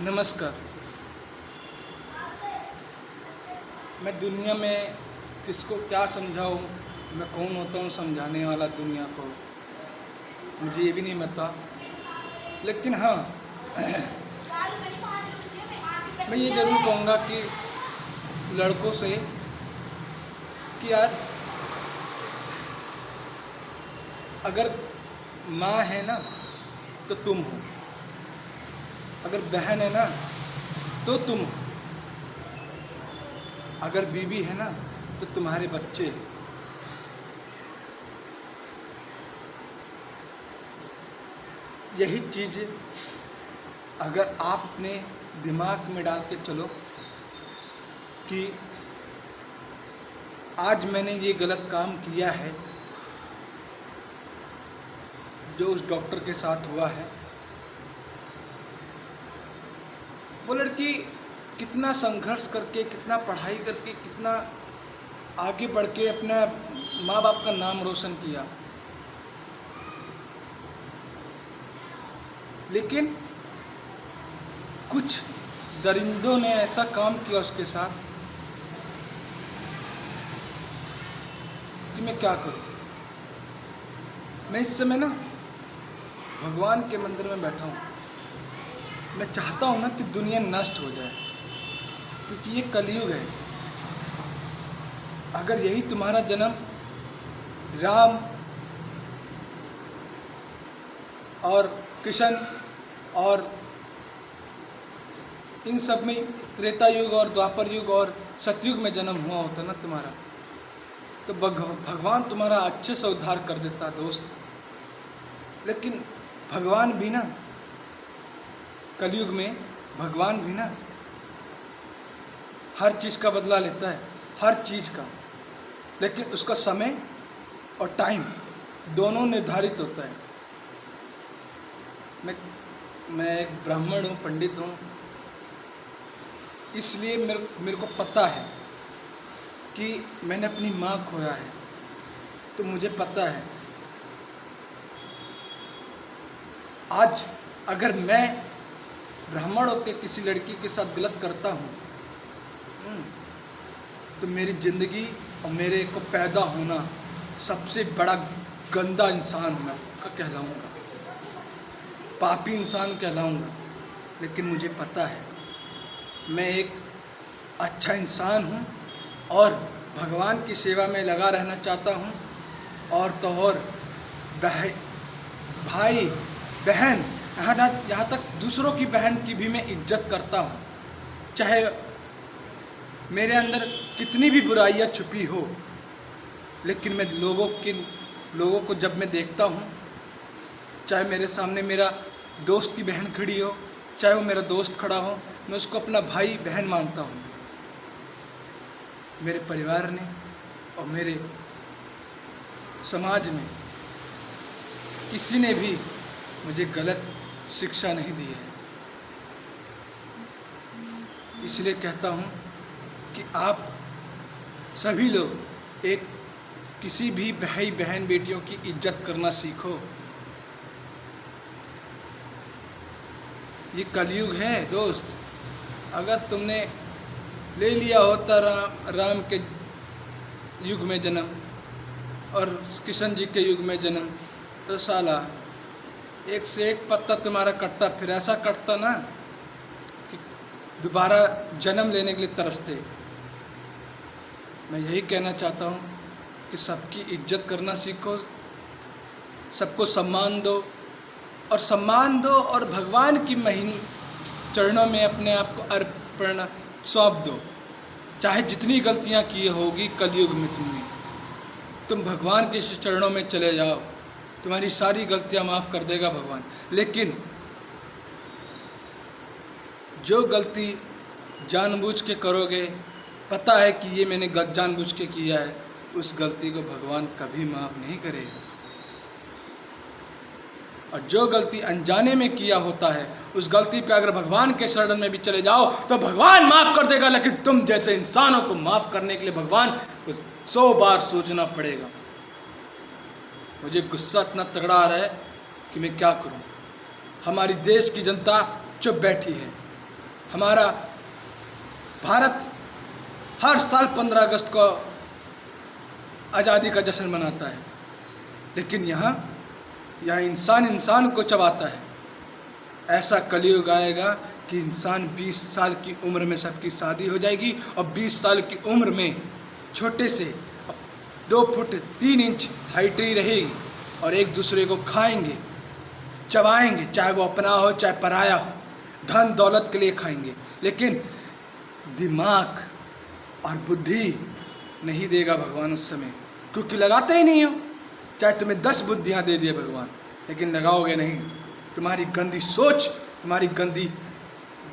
नमस्कार। मैं दुनिया में किसको क्या समझाऊं, मैं कौन होता हूं समझाने वाला दुनिया को, मुझे ये भी नहीं पता। लेकिन हाँ, मैं ये ज़रूर कहूँगा कि लड़कों से कि यार, अगर माँ है ना तो तुम हो, अगर बहन है ना तो तुम हो, अगर बीवी है ना तो तुम्हारे बच्चे हैं। यही चीज़ अगर आप अपने दिमाग में डाल के चलो कि आज मैंने ये गलत काम किया है जो उस डॉक्टर के साथ हुआ है, वो लड़की कितना संघर्ष करके, कितना पढ़ाई करके, कितना आगे बढ़ के अपना माँ बाप का नाम रोशन किया, लेकिन कुछ दरिंदों ने ऐसा काम किया उसके साथ कि मैं क्या करूं। मैं इस समय ना भगवान के मंदिर में बैठा हूँ। मैं चाहता हूँ ना कि दुनिया नष्ट हो जाए, क्योंकि ये कलयुग है। अगर यही तुम्हारा जन्म राम और कृष्ण और इन सब में, त्रेता युग और द्वापर युग और सतयुग में जन्म हुआ होता ना तुम्हारा, तो भगवान तुम्हारा अच्छे से उद्धार कर देता दोस्त। लेकिन भगवान भी ना, कलयुग में भगवान भी ना हर चीज़ का बदला लेता है, हर चीज़ का, लेकिन उसका समय और टाइम दोनों निर्धारित होता है। मैं एक ब्राह्मण हूँ, पंडित हूँ, इसलिए मेरे को पता है कि मैंने अपनी माँ खोया है, तो मुझे पता है आज अगर मैं ब्राह्मण होकर किसी लड़की के साथ गलत करता हूँ तो मेरी ज़िंदगी और मेरे को पैदा होना सबसे बड़ा गंदा इंसान मैं कहलाऊँगा, पापी इंसान कहलाऊँगा। लेकिन मुझे पता है मैं एक अच्छा इंसान हूँ और भगवान की सेवा में लगा रहना चाहता हूँ, और तो और भाई बहन, यहाँ तक दूसरों की बहन की भी मैं इज्जत करता हूँ, चाहे मेरे अंदर कितनी भी बुराइयाँ छुपी हो। लेकिन मैं लोगों को जब मैं देखता हूँ, चाहे मेरे सामने मेरा दोस्त की बहन खड़ी हो, चाहे वो मेरा दोस्त खड़ा हो, मैं उसको अपना भाई बहन मानता हूँ। मेरे परिवार ने और मेरे समाज में किसी ने भी मुझे गलत शिक्षा नहीं दी है। इसलिए कहता हूँ कि आप सभी लोग एक किसी भी भाई बहन बेटियों की इज्जत करना सीखो। ये कलयुग है दोस्त। अगर तुमने ले लिया होता राम के युग में जन्म और कृष्ण जी के युग में जन्म, तो साला एक से एक पत्ता तुम्हारा कटता, फिर ऐसा कटता ना कि दोबारा जन्म लेने के लिए तरसते। मैं यही कहना चाहता हूँ कि सबकी इज्जत करना सीखो, सबको सम्मान दो और भगवान की महीन चरणों में अपने आप को अर्पण सौंप दो। चाहे जितनी गलतियाँ की होगी कलयुग में तुम भगवान के चरणों में चले जाओ, तुम्हारी सारी गलतियाँ माफ़ कर देगा भगवान। लेकिन जो गलती जानबूझ के करोगे, पता है कि ये मैंने जानबूझ के किया है, उस गलती को भगवान कभी माफ़ नहीं करेगा। और जो गलती अनजाने में किया होता है, उस गलती पे अगर भगवान के शरण में भी चले जाओ तो भगवान माफ़ कर देगा। लेकिन तुम जैसे इंसानों को माफ़ करने के लिए भगवान को 100 बार सोचना पड़ेगा। मुझे गुस्सा इतना तगड़ा आ रहा है कि मैं क्या करूं। हमारी देश की जनता चुप बैठी है, हमारा भारत हर साल 15 अगस्त को आज़ादी का जश्न मनाता है, लेकिन यहाँ इंसान इंसान को चबाता है। ऐसा कलयुग आएगा कि इंसान 20 साल की उम्र में सबकी शादी हो जाएगी और 20 साल की उम्र में छोटे से 2 फुट 3 इंच हाइट ही रहेगी और एक दूसरे को खाएंगे, चबाएंगे, चाहे वो अपना हो चाहे पराया हो, धन दौलत के लिए खाएंगे, लेकिन दिमाग और बुद्धि नहीं देगा भगवान उस समय, क्योंकि लगाते ही नहीं हो। चाहे तुम्हें 10 बुद्धियाँ दे दिए भगवान, लेकिन लगाओगे नहीं। तुम्हारी गंदी सोच, तुम्हारी गंदी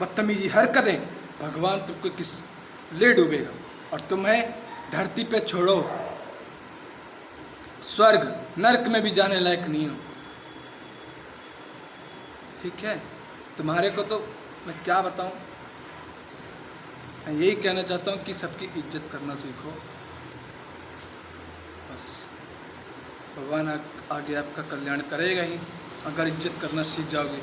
बदतमीजी हरकतें भगवान तुमको किस ले डूबेगा और तुम्हें धरती पे छोड़ो, स्वर्ग नरक में भी जाने लायक नहीं हो। ठीक है, तुम्हारे को तो मैं क्या बताऊं। मैं यही कहना चाहता हूं कि सबकी इज्जत करना सीखो, बस भगवान आगे आपका कल्याण करेगा ही अगर इज्जत करना सीख जाओगे।